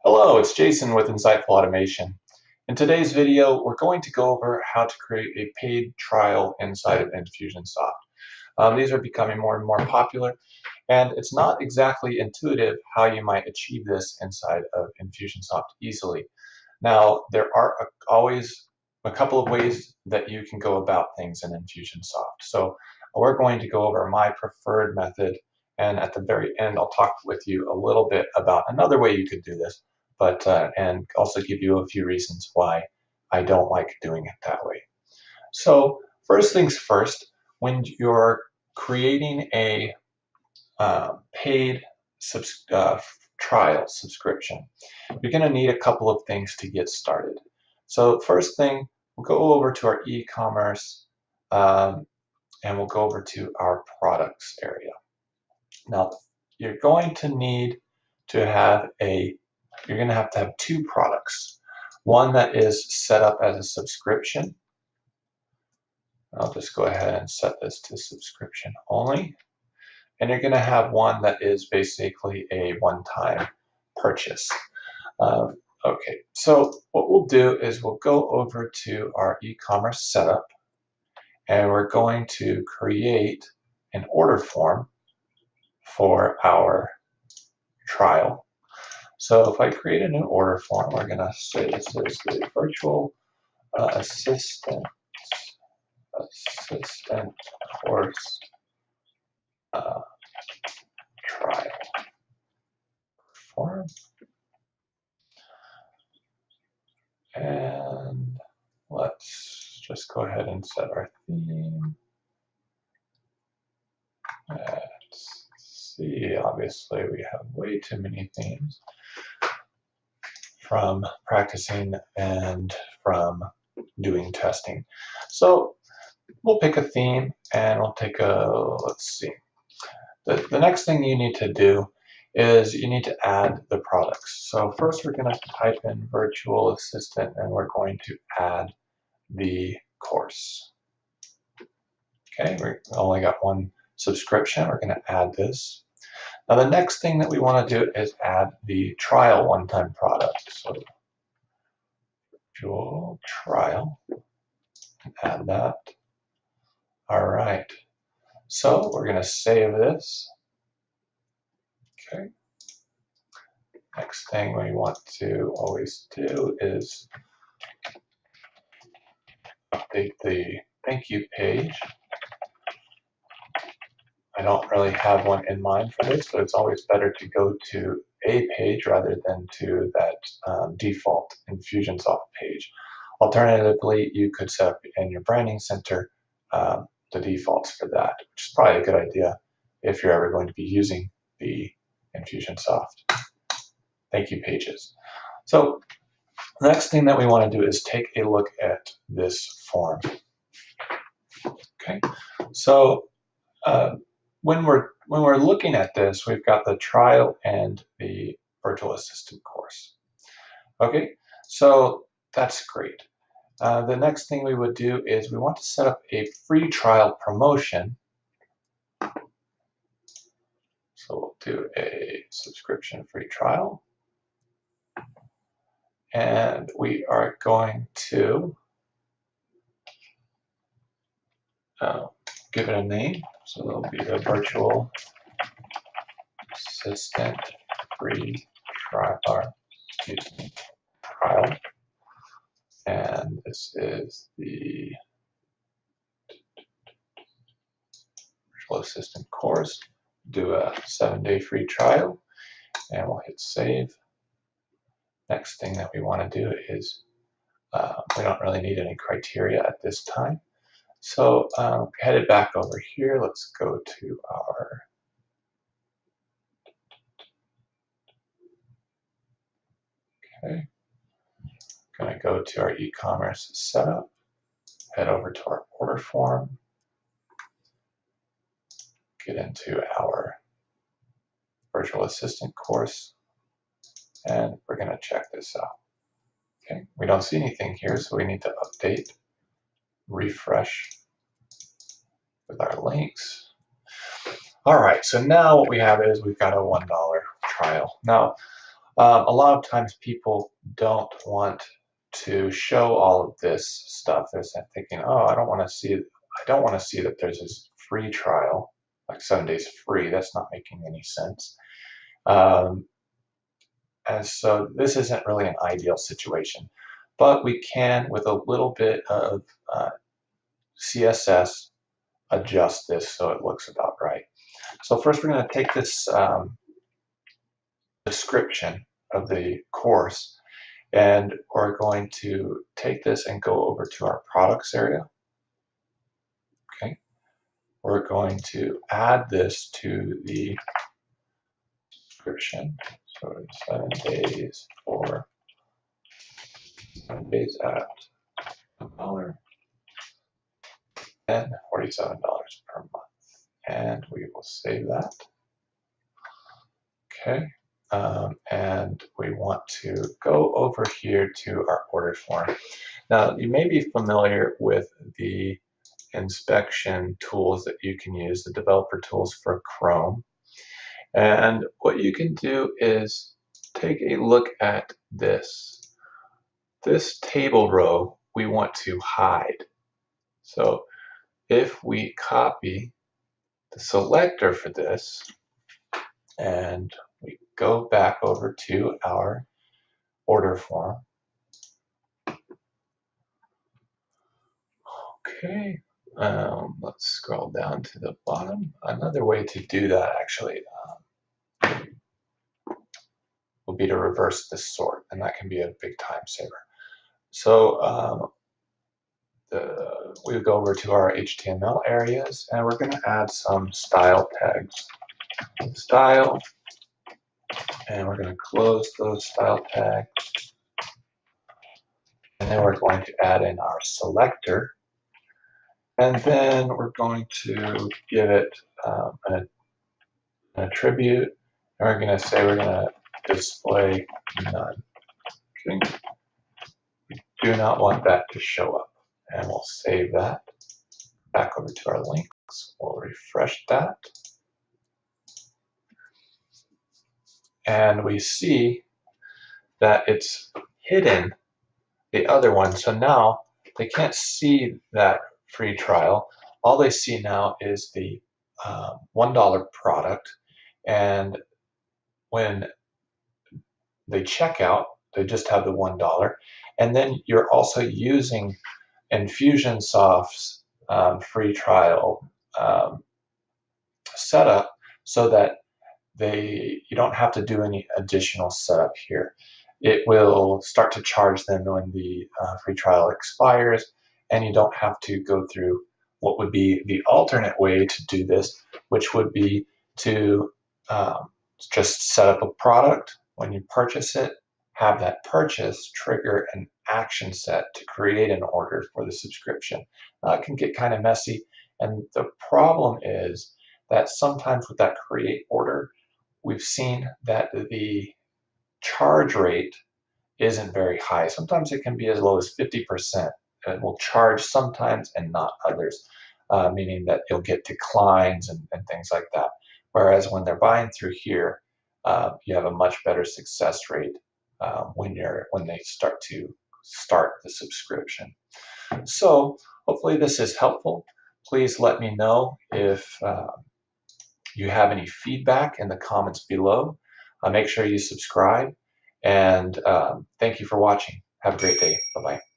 Hello, it's Jason with Insightful Automation. In today's video, we're going to go over how to create a paid trial inside of Infusionsoft. These are becoming more and more popular, and it's not exactly intuitive how you might achieve this inside of Infusionsoft easily. Now, there are always a couple of ways that you can go about things in Infusionsoft. So we're going to go over my preferred method, and at the very end, I'll talk with you a little bit about another way you could do this, but and also give you a few reasons why I don't like doing it that way. So first things first, when you're creating a paid trial subscription, you're going to need a couple of things to get started. So first thing, we'll go over to our e-commerce and we'll go over to our products area. Now, you're going to need to have two products. One that is set up as a subscription. I'll just go ahead and set this to subscription only. And you're going to have one that is basically a one-time purchase. Okay, so what we'll do is we'll go over to our e-commerce setup, and we're going to create an order form for our trial. So if I create a new order form, we're going to say this is the virtual assistant course trial form. And let's just go ahead and set our theme. Let's see, obviously we have way too many themes from practicing and from doing testing. So we'll pick a theme and we'll take let's see. The next thing you need to do is you need to add the products. So first we're going to type in virtual assistant and we're going to add the course. Okay, we only got one subscription. We're going to add this. Now the next thing that we want to do is add the trial one-time product. So virtual trial, add that. All right, so we're going to save this. Okay. Next thing we want to always do is update the thank you page. I don't really have one in mind for this, but it's always better to go to a page rather than to that default Infusionsoft page. Alternatively, you could set up in your branding center the defaults for that, which is probably a good idea if you're ever going to be using the Infusionsoft thank you pages. So the next thing that we want to do is take a look at this form. Okay, so when we're looking at this, we've got the trial and the virtual assistant course. Okay, so that's great. The next thing we would do is we want to set up a free trial promotion. So we'll do a subscription free trial. And we are going to give it a name. So it'll be the virtual assistant free trial, trial. And this is the virtual assistant course. Do a 7-day free trial, and we'll hit save. Next thing that we want to do is we don't really need any criteria at this time. So headed back over here, let's go to our going to go to our e-commerce setup, head over to our order form, get into our virtual assistant course, and we're going to check this out. Okay, we don't see anything here, so we need to update, refresh with our links. All right, so now what we have is we've got a $1 trial. Now, A lot of times people don't want to show all of this stuff. They're thinking, oh, I don't want to see that there's this free trial, like 7 days free. That's not making any sense. And so this isn't really an ideal situation, but we can, with a little bit of CSS, adjust this so it looks about right. So first we're going to take this description of the course, and we're going to take this and go over to our products area. Okay, we're going to add this to the description. So 7 days for 7 days at $1 and $47 per month. And we will save that. Okay, and we want to go over here to our order form. Now, you may be familiar with the inspection tools that you can use, the developer tools for Chrome. And what you can do is take a look at this. This table row we want to hide. So if we copy the selector for this and we go back over to our order form. Okay, let's scroll down to the bottom. Another way to do that actually will be to reverse this sort, and that can be a big time saver. So we go over to our HTML areas, and we're going to add some style tags. Style, and we're going to close those style tags. And then we're going to add in our selector. And then we're going to give it an attribute. And we're going to say we're going to display none. Okay. We do not want that to show up. And we'll save that. Back over to our links. We'll refresh that. And we see that it's hidden the other one. So now they can't see that free trial. All they see now is the $1 product. And when they check out, they just have the $1. And then you're also using Infusionsoft's free trial setup so that you don't have to do any additional setup here. It will start to charge them when the free trial expires, and you don't have to go through what would be the alternate way to do this, which would be to just set up a product. When you purchase it, have that purchase trigger an action set to create an order for the subscription. It can get kind of messy, and the problem is that sometimes with that create order, we've seen that the charge rate isn't very high. Sometimes it can be as low as 50%. It will charge sometimes and not others, meaning that you'll get declines and things like that. Whereas when they're buying through here, you have a much better success rate when they start the subscription. So hopefully this is helpful. Please let me know if you have any feedback in the comments below. Make sure you subscribe, and thank you for watching. Have a great day. Bye-bye.